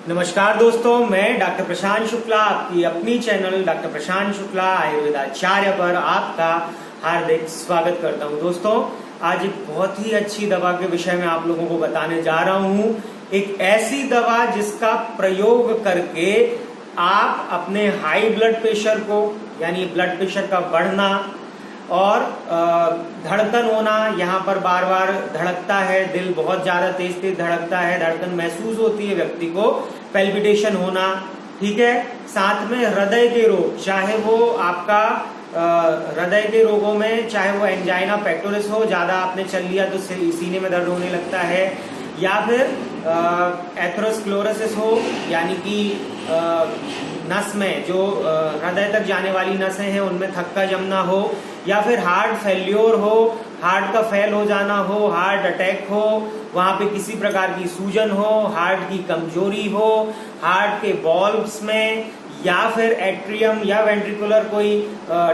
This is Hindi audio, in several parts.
नमस्कार दोस्तों, मैं डॉक्टर प्रशांत शुक्ला आपकी अपनी चैनल डॉक्टर प्रशांत शुक्ला आयुर्वेदाचार्य पर आपका हार्दिक स्वागत करता हूं। दोस्तों, आज एक बहुत ही अच्छी दवा के विषय में आप लोगों को बताने जा रहा हूं। एक ऐसी दवा जिसका प्रयोग करके आप अपने हाई ब्लड प्रेशर को, यानी ब्लड प्रेशर का बढ़ना और धड़कन होना, यहाँ पर बार बार धड़कता है, दिल बहुत ज्यादा तेज तेज धड़कता है, धड़कन महसूस होती है व्यक्ति को, पैल्पिटेशन होना, ठीक है। साथ में हृदय के रोग, चाहे वो आपका हृदय के रोगों में चाहे वो एंजाइना पेक्टोरिस हो, ज्यादा आपने चल लिया तो सीने में दर्द होने लगता है, या फिर एथेरोस्क्लेरोसिस हो, यानी कि नस में जो हृदय तक जाने वाली नसें हैं उनमें थक्का जमना हो, या फिर हार्ट फेल्योर हो, हार्ट का फेल हो जाना हो, हार्ट अटैक हो, वहां पे किसी प्रकार की सूजन हो, हार्ट की कमजोरी हो, हार्ट के वॉल्व्स में, या फिर एट्रियम या वेंट्रिकुलर कोई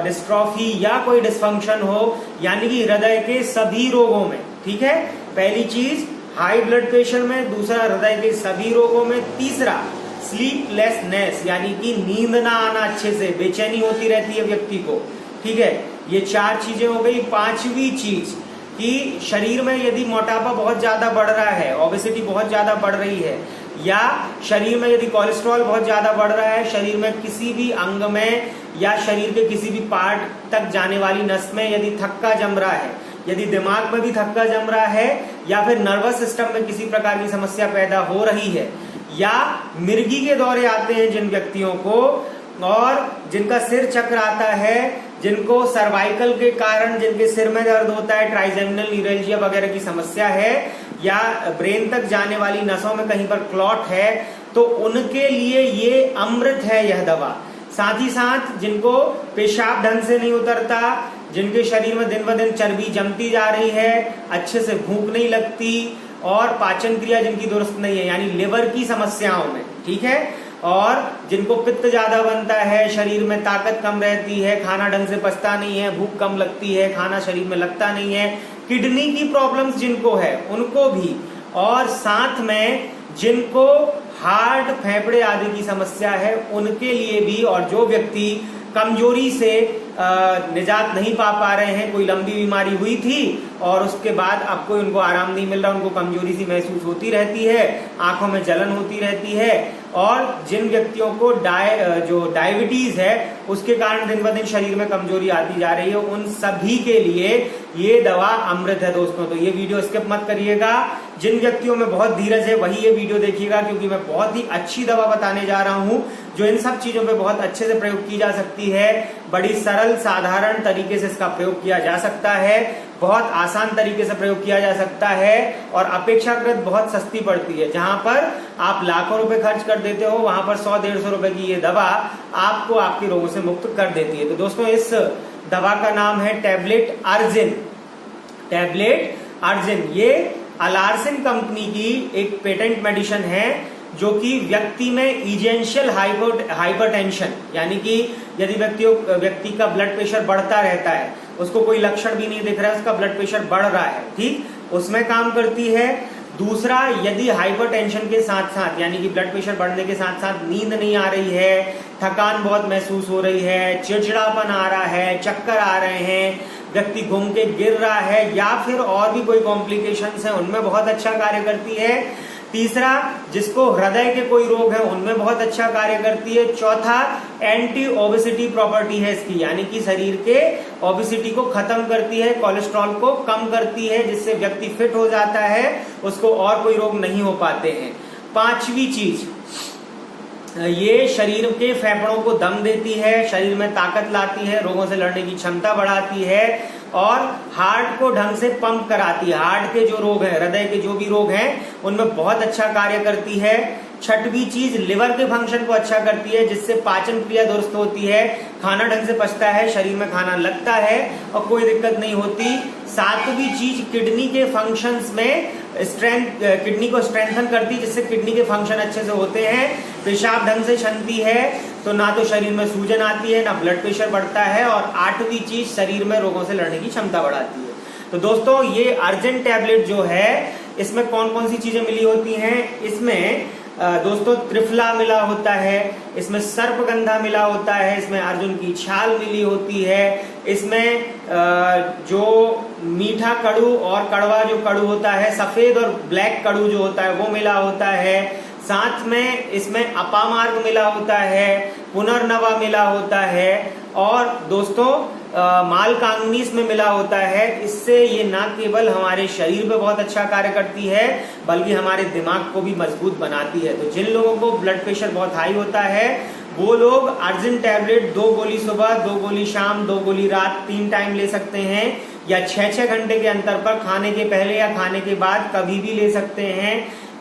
डिस्ट्रॉफी या कोई डिस्फंक्शन हो, यानी कि हृदय के सभी रोगों में, ठीक है। पहली चीज हाई ब्लड प्रेशर में, दूसरा हृदय के सभी रोगों में, तीसरा स्लीपलेसनेस यानी कि नींद ना आना, अच्छे से बेचैनी होती रहती है व्यक्ति को, ठीक है। ये चार चीजें हो गई। पांचवी चीज कि शरीर में यदि मोटापा बहुत ज्यादा बढ़ रहा है, ओबेसिटी बहुत ज्यादा बढ़ रही है, या शरीर में यदि कोलेस्ट्रॉल बहुत ज्यादा बढ़ रहा है, शरीर में किसी भी अंग में या शरीर के किसी भी पार्ट तक जाने वाली नस में यदि थक्का जम रहा है, यदि दिमाग में भी थक्का जम रहा है, या फिर नर्वस सिस्टम में किसी प्रकार की समस्या पैदा हो रही है, या मिर्गी के दौरे आते हैं जिन व्यक्तियों को, और जिनका सिर चक्र आता है, जिनको सर्वाइकल के कारण जिनके सिर में दर्द होता है, ट्राइजेमिनल न्यूरैल्जिया वगैरह की समस्या है, या ब्रेन तक जाने वाली नसों में कहीं पर क्लॉट है, तो उनके लिए ये अमृत है यह दवा। साथ ही साथ जिनको पेशाब ढंग से नहीं उतरता, जिनके शरीर में दिन ब दिन चर्बी जमती जा रही है, अच्छे से भूख नहीं लगती, और पाचन क्रिया जिनकी दुरुस्त नहीं है, यानी लिवर की समस्याओं में, ठीक है, और जिनको पित्त ज्यादा बनता है, शरीर में ताकत कम रहती है, खाना ढंग से पचता नहीं है, भूख कम लगती है, खाना शरीर में लगता नहीं है, किडनी की प्रॉब्लम्स जिनको है उनको भी, और साथ में जिनको हार्ट फेफड़े आदि की समस्या है उनके लिए भी, और जो व्यक्ति कमजोरी से निजात नहीं पा रहे हैं, कोई लंबी बीमारी हुई थी और उसके बाद अब कोई उनको आराम नहीं मिल रहा, उनको कमजोरी सी महसूस होती रहती है, आंखों में जलन होती रहती है, और जिन व्यक्तियों को जो डायबिटीज है उसके कारण दिन ब दिन शरीर में कमजोरी आती जा रही है, उन सभी के लिए ये दवा अमृत है दोस्तों। तो ये वीडियो स्किप मत करिएगा। जिन व्यक्तियों में बहुत धीरज है वही ये वीडियो देखिएगा, क्योंकि मैं बहुत ही अच्छी दवा बताने जा रहा हूं जो इन सब चीजों पे बहुत अच्छे से प्रयोग की जा सकती है। बड़ी सरल साधारण तरीके से इसका प्रयोग किया जा सकता है, बहुत आसान तरीके से प्रयोग किया जा सकता है, और अपेक्षाकृत बहुत सस्ती पड़ती है। जहां पर आप लाखों रुपए खर्च कर देते हो, वहां पर 100-150 रुपए की ये दवा आपको आपके रोगों से मुक्त कर देती है। तो दोस्तों, इस दवा का नाम है टैबलेट अर्जिन। टैबलेट अर्जिन ये अलार्सिन कंपनी की एक पेटेंट मेडिसिन है, जो कि व्यक्ति में इजेंशियल हाइपरटेंशन, यानी कि यदि व्यक्ति का ब्लड प्रेशर बढ़ता रहता है, उसको कोई लक्षण भी नहीं दिख रहा है, उसका ब्लड प्रेशर बढ़ रहा है, ठीक, उसमें काम करती है। दूसरा, यदि हाइपरटेंशन के साथ साथ, यानी कि ब्लड प्रेशर बढ़ने के साथ साथ नींद नहीं आ रही है, थकान बहुत महसूस हो रही है, चिड़चिड़ापन आ रहा है, चक्कर आ रहे हैं, व्यक्ति घूम के गिर रहा है, या फिर और भी कोई कॉम्प्लिकेशंस हैं, उनमें बहुत अच्छा कार्य करती है। तीसरा, जिसको हृदय के कोई रोग है उनमें बहुत अच्छा कार्य करती है। चौथा, एंटी ओबेसिटी प्रॉपर्टी है इसकी, यानी कि शरीर के ओबेसिटी को खत्म करती है, कोलेस्ट्रॉल को कम करती है, जिससे व्यक्ति फिट हो जाता है, उसको और कोई रोग नहीं हो पाते हैं। पांचवी चीज, ये शरीर के फेफड़ों को दम देती है, शरीर में ताकत लाती है, रोगों से लड़ने की क्षमता बढ़ाती है, और हार्ट को ढंग से पंप कराती है। हार्ट के जो रोग हैं, हृदय के जो भी रोग हैं, उनमें बहुत अच्छा कार्य करती है। छठवीं चीज, लिवर के फंक्शन को अच्छा करती है, जिससे पाचन क्रिया दुरुस्त होती है, खाना ढंग से पचता है, शरीर में खाना लगता है और कोई दिक्कत नहीं होती। सातवीं चीज, किडनी के फंक्शंस में किडनी को स्ट्रेंथन करती है, जिससे किडनी के फंक्शन अच्छे से होते हैं। पेशाब ढंग से छनती है तो ना तो शरीर में सूजन आती है, ना ब्लड प्रेशर बढ़ता है, और आठवीं चीज, शरीर में रोगों से लड़ने की क्षमता बढ़ाती है। तो दोस्तों, ये अर्जेंट टैबलेट जो है, इसमें कौन कौन सी चीजें मिली होती हैं? इसमें दोस्तों त्रिफला मिला होता है, इसमें सर्पगंधा मिला होता है, इसमें अर्जुन की छाल मिली होती है, इसमें जो मीठा कड़ू और कड़वा जो कड़ू होता है, सफेद और ब्लैक कड़ू जो होता है वो मिला होता है, साथ में इसमें अपामार्ग मिला होता है, पुनर्नवा मिला होता है, और दोस्तों मालकांगनी इसमें मिला होता है। इससे ये ना केवल हमारे शरीर पे बहुत अच्छा कार्य करती है बल्कि हमारे दिमाग को भी मजबूत बनाती है। तो जिन लोगों को ब्लड प्रेशर बहुत हाई होता है वो लोग अर्जिन टैबलेट 2 गोली सुबह, 2 गोली शाम, 2 गोली रात 3 टाइम ले सकते हैं, या 6-6 घंटे के अंतर पर खाने के पहले या खाने के बाद कभी भी ले सकते हैं।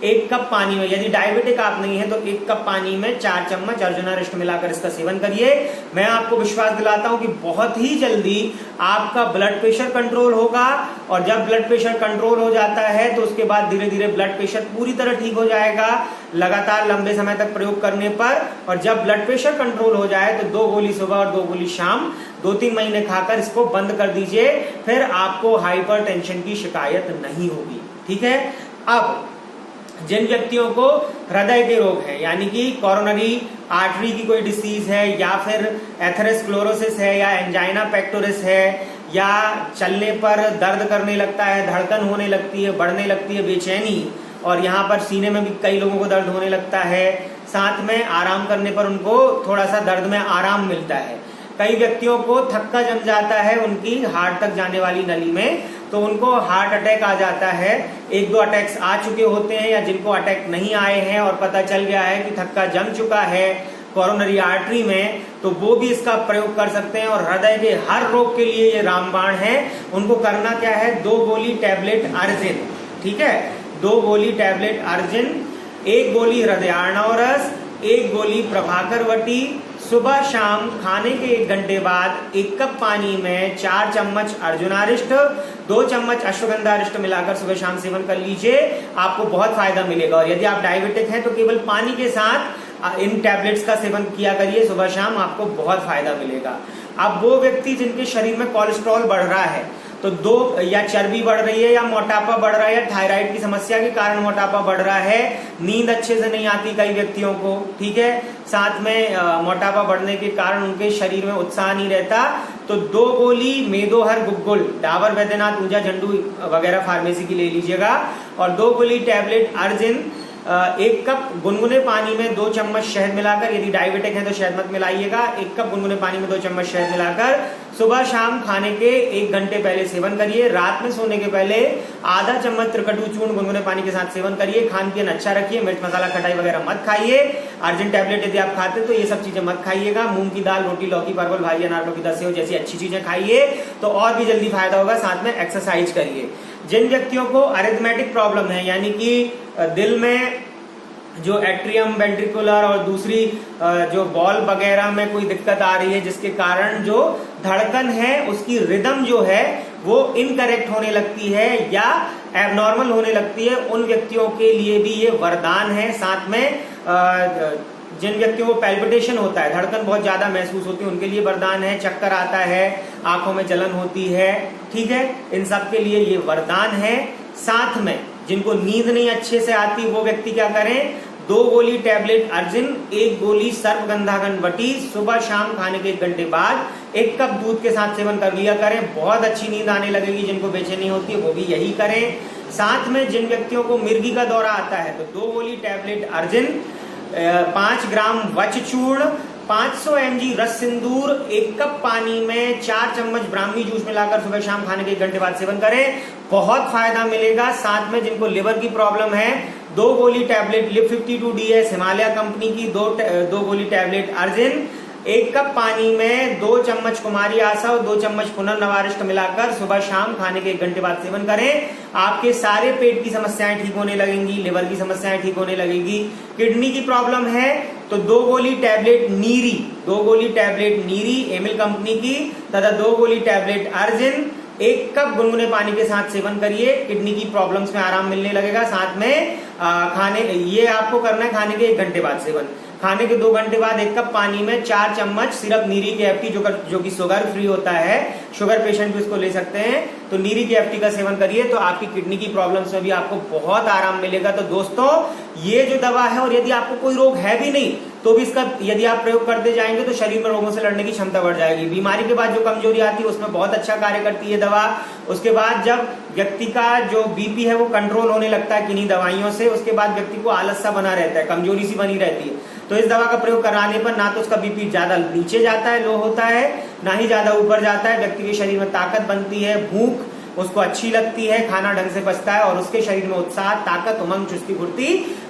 1 कप पानी में, यदि डायबिटिक आप नहीं है तो 1 कप पानी में 4 चम्मच अर्जुनारिष्ट मिलाकर इसका सेवन करिए। मैं आपको विश्वास दिलाता हूं कि बहुत ही जल्दी आपका ब्लड प्रेशर कंट्रोल होगा, और जब ब्लड प्रेशर कंट्रोल हो जाता है तो उसके बाद धीरे धीरे ब्लड प्रेशर पूरी तरह ठीक हो जाएगा लगातार लंबे समय तक प्रयोग करने पर। और जब ब्लड प्रेशर कंट्रोल हो जाए तो 2 गोली सुबह और 2 गोली शाम 2-3 महीने खाकर इसको बंद कर दीजिए, फिर आपको हाइपरटेंशन की शिकायत नहीं होगी। ठीक है। अब जिन व्यक्तियों को हृदय के रोग है, यानी कि कोरोनरी आर्टरी की कोई डिसीज है, या फिर एथेरोस्क्लेरोसिस है, या एंजाइना पेक्टोरिस है, या चलने पर दर्द करने लगता है, धड़कन होने लगती है, बढ़ने लगती है बेचैनी, और यहाँ पर सीने में भी कई लोगों को दर्द होने लगता है, साथ में आराम करने पर उनको थोड़ा सा दर्द में आराम मिलता है, कई व्यक्तियों को थक्का जम जाता है उनकी हार्ट तक जाने वाली नली में, तो उनको हार्ट अटैक आ जाता है। 1-2 अटैक्स आ चुके होते हैं, या जिनको अटैक नहीं आए हैं और पता चल गया है कि थक्का जम चुका है कोरोनरी आर्टरी में, तो वो भी इसका प्रयोग कर सकते हैं। और हृदय के हर रोग के लिए ये रामबाण है। उनको करना क्या है, 2 गोली टैबलेट अर्जिन, ठीक है, 2 गोली टैबलेट अर्जिन, 1 गोली हृदयार्णव रस, 1 गोली प्रभाकर वटी, सुबह शाम खाने के 1 घंटे बाद 1 कप पानी में 4 चम्मच अर्जुनारिष्ट, 2 चम्मच अश्वगंधारिष्ट मिलाकर सुबह शाम सेवन कर लीजिए, आपको बहुत फायदा मिलेगा। और यदि आप डायबिटिक हैं तो केवल पानी के साथ इन टैबलेट्स का सेवन किया करिए सुबह शाम, आपको बहुत फायदा मिलेगा। अब वो व्यक्ति जिनके शरीर में कोलेस्ट्रॉल बढ़ रहा है, तो या चर्बी बढ़ रही है, या मोटापा बढ़ रहा है, या थायराइड की समस्या के कारण मोटापा बढ़ रहा है, नींद अच्छे से नहीं आती कई व्यक्तियों को, ठीक है, साथ में मोटापा बढ़ने के कारण उनके शरीर में उत्साह नहीं रहता, तो 2 गोली मेदोहर गुग्गुल, डाबर वैद्यनाथ ऊर्जा झंडू वगैरह फार्मेसी की ले लीजिएगा, और 2 गोली टैबलेट अर्जिन, 1 कप गुनगुने पानी में 2 चम्मच शहद मिलाकर, यदि डायबिटिक है तो शहद मत मिलाइएगा, 1 कप गुनगुने पानी में 2 चम्मच शहद मिलाकर सुबह शाम खाने के 1 घंटे पहले सेवन करिए। रात में सोने के पहले आधा चम्मच त्रिकटु चूर्ण गुनगुने पानी के साथ सेवन करिए। खान पीन अच्छा रखिए, मिर्च मसाला खटाई वगैरह मत खाइए। अर्जिन टैबलेट यदि आप खाते तो ये सब चीजें मत खाइएगा। मूंग की दाल, रोटी, लौकी, परवल, भाजी, अनार, लौकी, दसेव जैसी अच्छी चीजें खाइए तो और भी जल्दी फायदा होगा। साथ में एक्सरसाइज करिए। जिन व्यक्तियों को अरिथमेटिक प्रॉब्लम है, यानी कि दिल में जो एट्रियम वेंट्रिकुलर और दूसरी जो बॉल वगैरह में कोई दिक्कत आ रही है, जिसके कारण जो धड़कन है उसकी रिदम जो है वो इनकरेक्ट होने लगती है या एबनॉर्मल होने लगती है, उन व्यक्तियों के लिए भी ये वरदान है। साथ में जिन व्यक्तियों को पैल्पिटेशन होता है, धड़कन बहुत ज्यादा महसूस होती है, उनके लिए वरदान है। चक्कर आता है, आंखों में जलन होती है, ठीक है, इन सब के लिए ये वरदान है। साथ में जिनको नींद नहीं अच्छे से आती वो व्यक्ति क्या करें, 2 गोली टैबलेट अर्जिन, 1 गोली सर्पगंधागन वटी, सुबह शाम खाने के 1 घंटे बाद 1 कप दूध के साथ सेवन कर लिया करें। बहुत अच्छी नींद आने लगेगी। जिनको बेचैनी होती है वो भी यही करें। साथ में जिन व्यक्तियों को मिर्गी का दौरा आता है तो 2 गोली टैबलेट अर्जिन, 5 ग्राम वच चूर्ण, 500 mg रस सिंदूर, 1 कप पानी में 4 चम्मच ब्राह्मी जूस मिलाकर सुबह शाम खाने के 1 घंटे बाद सेवन करें, बहुत फायदा मिलेगा। साथ में जिनको लिवर की प्रॉब्लम है, 2 गोली tablet lip 52DS Himalaya company की, 2 गोली टैबलेट अर्जिन, 1 कप पानी में 2 चम्मच कुमारी आसव, 2 चम्मच पुनर्नवारिष्ट मिलाकर सुबह शाम खाने के 1 घंटे बाद सेवन करें। आपके सारे पेट की समस्याएं ठीक होने लगेंगी, लिवर की समस्याएं ठीक होने लगेगी। किडनी की प्रॉब्लम है तो 2 गोली टैबलेट नीरी, 2 गोली टैबलेट नीरी एमिल कंपनी की तथा 2 गोली टैबलेट अर्जिन 1 कप गुनगुने पानी के साथ सेवन करिए। किडनी की प्रॉब्लम्स में आराम मिलने लगेगा। साथ में ये आपको करना है खाने के 1 घंटे बाद सेवन। खाने के 2 घंटे बाद 1 कप पानी में 4 चम्मच सिर्फ नीरी के एफटी जो कि शुगर फ्री होता है, शुगर पेशेंट भी इसको ले सकते हैं, तो नीरी के एफटी का सेवन करिए तो आपकी किडनी की प्रॉब्लम्स में भी आपको बहुत आराम मिलेगा। तो दोस्तों ये जो दवा है, और यदि आपको कोई रोग है भी नहीं तो भी इसका यदि आप प्रयोग करते जाएंगे तो शरीर में रोगों से लड़ने की क्षमता बढ़ जाएगी। बीमारी के बाद जो कमजोरी आती है उसमें बहुत अच्छा कार्य करती है दवा। उसके बाद जब व्यक्ति का जो बीपी है वो कंट्रोल होने लगता है किन्हीं दवाइयों से, उसके बाद व्यक्ति को आलस सा बना रहता है, कमजोरी सी बनी रहती है। तो इस दवा का प्रयोग कराने पर ना तो उसका बीपी ज्यादा नीचे जाता है, लो होता है, ना ही ज्यादा ऊपर जाता है। व्यक्ति के शरीर में ताकत बनती है, भूख उसको अच्छी लगती है, खाना ढंग से पचता है और उसके शरीर में उत्साह, ताकत, उमंग, चुस्ती फुर्ती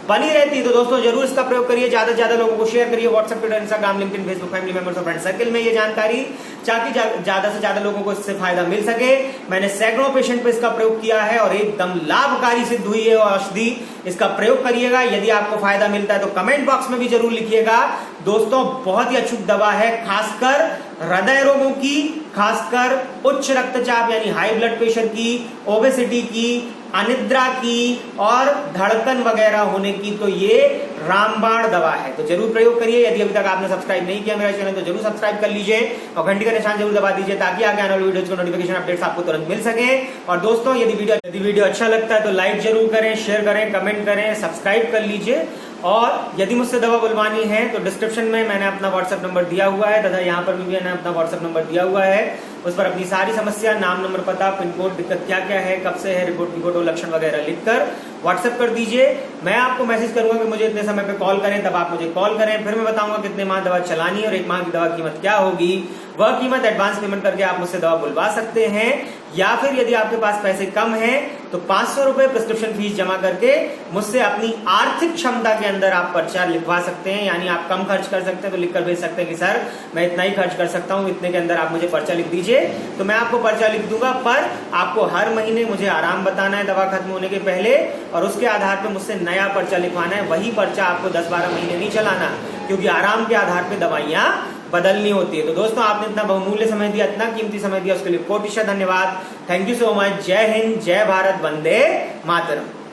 बनी रहती है। तो दोस्तों जरूर इसका प्रयोग करिए, ज्यादा से ज्यादा लोगों को शेयर करिए WhatsApp, Twitter, Instagram, LinkedIn, Facebook, family members और फ्रेंड सर्कल में ये जानकारी, ताकि ज्यादा से ज्यादा लोगों को इससे फायदा मिल सके। मैंने सैकड़ों पेशेंट पे इसका प्रयोग किया है और एकदम लाभकारी सिद्ध हुई है औषधि। इसका प्रयोग करिएगा। यदि आपको फायदा मिलता है तो कमेंट बॉक्स में भी जरूर लिखिएगा। दोस्तों बहुत ही अचूक दवा है, खासकर हृदय रोगों की, खासकर उच्च रक्तचाप यानी हाई ब्लड प्रेशर की, ओबेसिटी की, अनिद्रा की और धड़कन वगैरह होने की, तो ये रामबाण दवा है। तो जरूर प्रयोग करिए। यदि अभी तक आपने सब्सक्राइब नहीं किया मेरा चैनल तो जरूर सब्सक्राइब कर लीजिए और घंटी का निशान जरूर दबा दीजिए ताकि आगे आने वाली वीडियोस को नोटिफिकेशन अपडेट्स आपको तुरंत मिल सके। और दोस्तों यदि वीडियो अच्छा लगता है तो लाइक जरूर करें, शेयर करें, कमेंट करें, सब्सक्राइब कर लीजिए। और यदि मुझसे दवा बुलवानी है तो डिस्क्रिप्शन में मैंने अपना व्हाट्सएप नंबर दिया हुआ है तथा यहाँ पर भी मैंने अपना व्हाट्सएप नंबर दिया हुआ है। उस पर अपनी सारी समस्या, नाम, नंबर, पता, पिन कोड, दिक्कत क्या क्या है, कब से है, रिपोर्ट की फोटो, लक्षण वगैरह लिखकर व्हाट्सएप कर दीजिए। मैं आपको मैसेज करूंगा कि मुझे इतने समय पे कॉल करें, तब आप मुझे कॉल करें। फिर मैं बताऊंगा कितने माह दवा चलानी है और 1 माह की दवा कीमत क्या होगी। वह कीमत एडवांस पेमेंट करके आप मुझसे दवा बुलवा सकते हैं, या फिर यदि आपके पास पैसे कम हैं तो 500 रुपए प्रिस्क्रिप्शन फीस जमा करके मुझसे अपनी आर्थिक क्षमता के अंदर आप पर्चा लिखवा सकते हैं। यानी आप कम खर्च कर सकते हैं तो लिखकर भेज सकते हैं कि सर मैं इतना ही खर्च कर सकता हूं, इतने के अंदर आप मुझे पर्चा लिख दीजिए। तो मैं आपको पर्चा लिख दूंगा, पर आपको हर महीने मुझे आराम बताना है दवा खत्म होने के पहले, और उसके आधार पर मुझसे नया पर्चा लिखवाना है। वही पर्चा आपको 10-12 महीने नहीं चलाना, क्योंकि आराम के आधार पर दवाइयां बदलनी होती है। तो दोस्तों आपने इतना बहुमूल्य समय दिया, इतना कीमती समय दिया, उसके लिए कोटिशः धन्यवाद। Thank you so much. जय हिंद, जय भारत, वंदे मातरम।